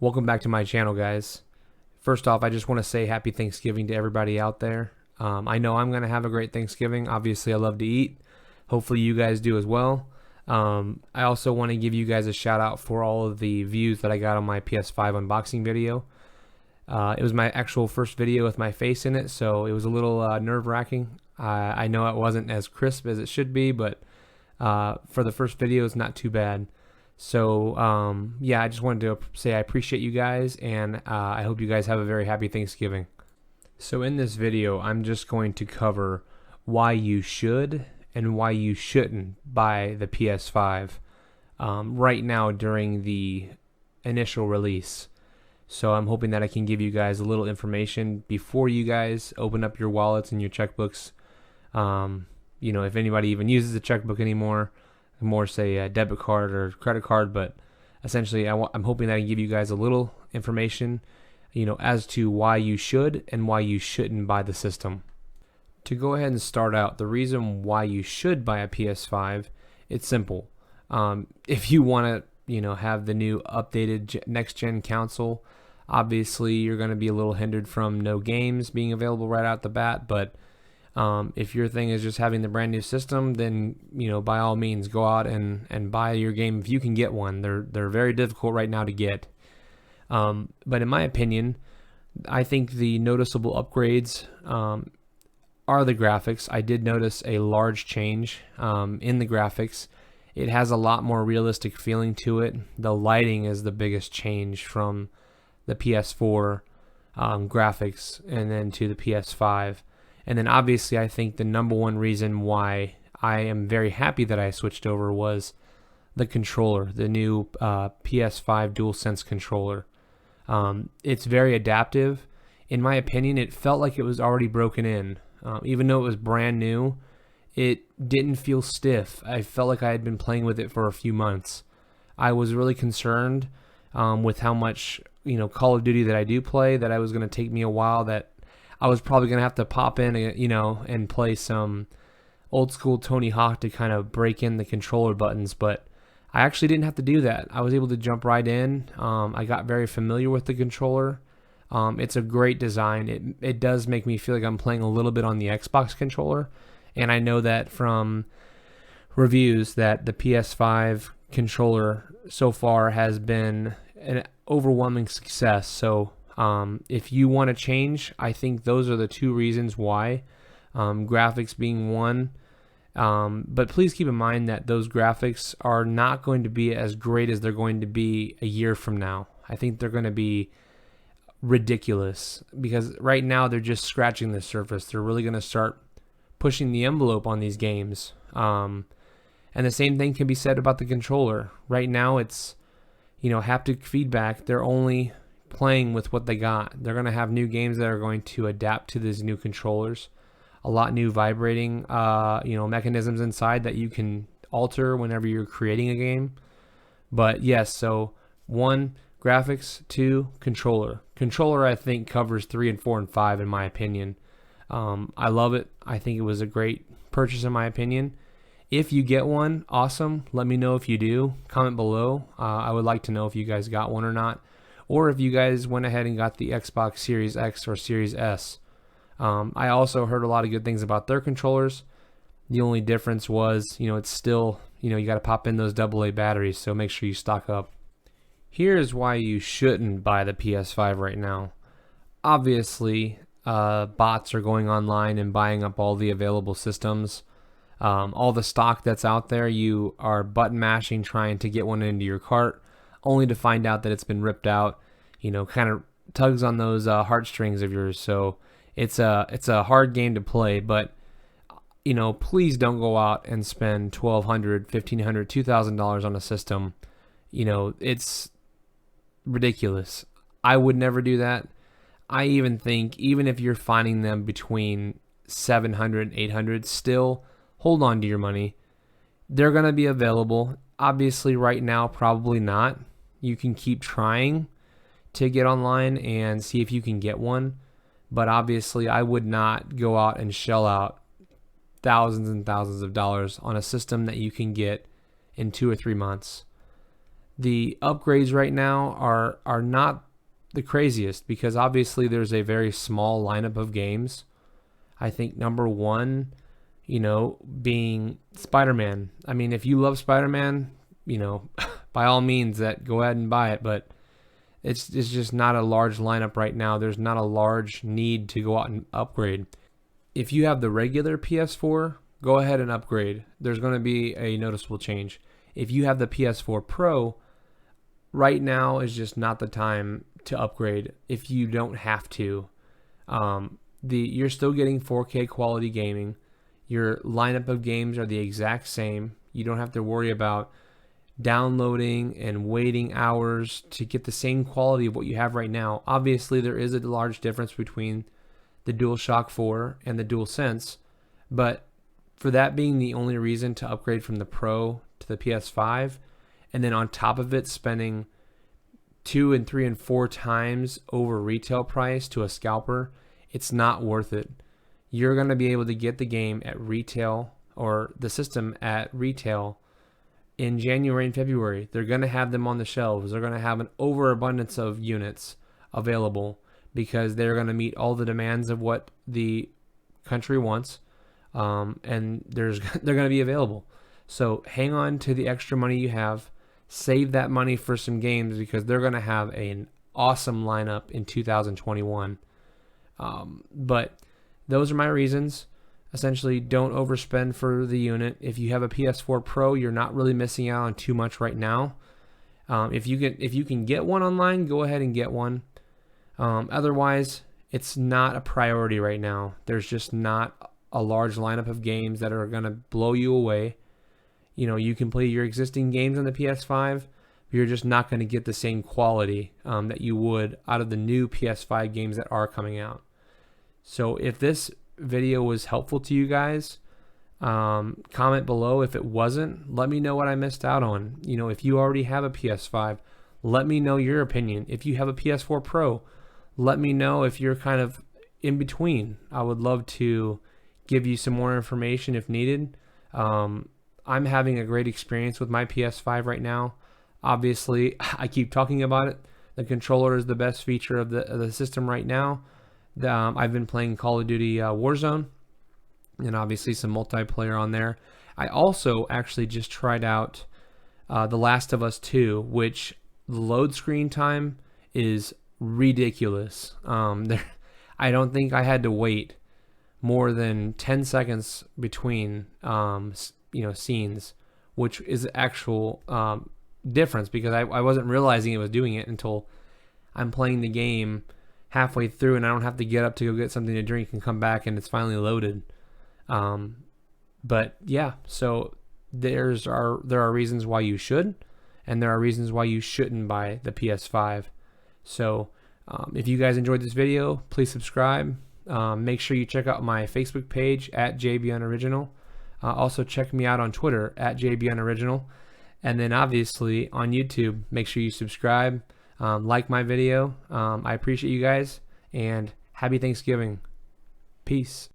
Welcome back to my channel, guys. First off, I just want to say happy Thanksgiving to everybody out there. I know I'm going to have a great Thanksgiving. Obviously, I love to eat. Hopefully, you guys do as well. I also want to give you guys a shout out for all of the views that I got on my PS5 unboxing video. It was my actual first video with my face in it, so it was a little nerve-wracking. I know it wasn't as crisp as it should be, but for the first video, it's not too bad. So yeah, I just wanted to say I appreciate you guys, and I hope you guys have a very happy Thanksgiving. So in this video, I'm just going to cover why you should and why you shouldn't buy the PS5 right now during the initial release. So I'm hoping that I can give you guys a little information before you guys open up your wallets and your checkbooks. You know, if anybody even uses a checkbook anymore, more say a debit card or credit card, but essentially I'm hoping that I can give you guys a little information, you know, as to why you should and why you shouldn't buy the system. To go ahead and start out, the reason why you should buy a PS5, it's simple. If you want to, you know, have the new updated next-gen console, obviously you're going to be a little hindered from no games being available right out the bat, but if your thing is just having the brand new system, then, you know, by all means go out and buy your game if you can get one. They're very difficult right now to get. But in my opinion, I think the noticeable upgrades are the graphics. I did notice a large change in the graphics. It has a lot more realistic feeling to it. The lighting is the biggest change from the PS4 graphics and then to the PS5. And then obviously I think the number one reason why I am very happy that I switched over was the controller, the new PS5 DualSense controller. It's very adaptive. In my opinion, it felt like it was already broken in. Even though it was brand new, it didn't feel stiff. I felt like I had been playing with it for a few months. I was really concerned with how much, you know, Call of Duty that I do play, that it was going to take me a while, that I was probably going to have to pop in, you know, and play some old school Tony Hawk to kind of break in the controller buttons, but I actually didn't have to do that. I was able to jump right in. I got very familiar with the controller. It's a great design. It does make me feel like I'm playing a little bit on the Xbox controller, and I know that from reviews that the PS5 controller so far has been an overwhelming success. So if you want to change, I think those are the two reasons why, graphics being one. But please keep in mind that those graphics are not going to be as great as they're going to be a year from now. I think they're going to be ridiculous because right now they're just scratching the surface. They're really going to start pushing the envelope on these games. And the same thing can be said about the controller. Right now it's, you know, haptic feedback. They're only playing with what they got. They're going to have new games that are going to adapt to these new controllers. A lot new vibrating, you know, mechanisms inside that you can alter whenever you're creating a game. But yes, so 1, graphics, 2, controller. Controller, I think, covers 3 and 4 and 5 in my opinion. I love it. I think it was a great purchase in my opinion. If you get one, awesome. Let me know if you do. Comment below. I would like to know if you guys got one or not, or if you guys went ahead and got the Xbox Series X or Series S. I also heard a lot of good things about their controllers. The only difference was, you know, it's still, you know, you got to pop in those AA batteries, so make sure you stock up. Here's why you shouldn't buy the PS5 right now. Obviously, bots are going online and buying up all the available systems. All the stock that's out there, you are button mashing trying to get one into your cart, only to find out that it's been ripped out. You know, kind of tugs on those heartstrings of yours. So it's a hard game to play, but, you know, please don't go out and spend $1,200, $1,500, $2,000 on a system. You know, it's ridiculous. I would never do that. I even think, even if you're finding them between $700, $800, still hold on to your money. They're going to be available. Obviously, right now, probably not. You can keep trying to get online and see if you can get one. But obviously, I would not go out and shell out thousands and thousands of dollars on a system that you can get in 2 or 3 months. The upgrades right now are not the craziest, because obviously there's a very small lineup of games. I think number one, being Spider-Man. I mean, if you love Spider-Man, by all means, that go ahead and buy it. But it's just not a large lineup right now. There's not a large need to go out and upgrade. If you have the regular PS4, go ahead and upgrade. There's going to be a noticeable change. If you have the PS4 Pro, right now is just not the time to upgrade if you don't have to. You're still getting 4K quality gaming. Your lineup of games are the exact same. You don't have to worry about downloading and waiting hours to get the same quality of what you have right now. Obviously, there is a large difference between the DualShock 4 and the DualSense, but for that being the only reason to upgrade from the Pro to the PS5, and then on top of it spending 2 and 3 and 4 times over retail price to a scalper, it's not worth it. You're going to be able to get the game at retail, or the system at retail, in January and February. They're going to have them on the shelves. They're going to have an overabundance of units available because they're going to meet all the demands of what the country wants, and they're going to be available. So hang on to the extra money you have. Save that money for some games, because they're going to have an awesome lineup in 2021. But those are my reasons. Essentially, don't overspend for the unit. If you have a PS4 Pro, you're not really missing out on too much right now. If you can get one online, go ahead and get one. Otherwise, it's not a priority right now. There's just not a large lineup of games that are going to blow you away. You can play your existing games on the PS5, but you're just not going to get the same quality that you would out of the new PS5 games that are coming out. So if this video was helpful to you guys, comment below. If it wasn't, let me know what I missed out on. If you already have a PS5, let me know your opinion. If you have a PS4 Pro, let me know if you're kind of in between. I would love to give you some more information if needed. I'm having a great experience with my PS5 right now. Obviously, I keep talking about it. The controller is the best feature of the system right now. I've been playing Call of Duty Warzone, and obviously some multiplayer on there. I also actually just tried out The Last of Us 2, which the load screen time is ridiculous. I don't think I had to wait more than 10 seconds between scenes, which is actual difference, because I wasn't realizing it was doing it until I'm playing the game halfway through and I don't have to get up to go get something to drink and come back and it's finally loaded. But yeah, so there are reasons why you should, and there are reasons why you shouldn't buy the PS5. So if you guys enjoyed this video, please subscribe. Make sure you check out my Facebook page at JBUnoriginal. Also check me out on Twitter at JBUnoriginal. And then obviously on YouTube, make sure you subscribe, like my video. I appreciate you guys, and happy Thanksgiving. Peace.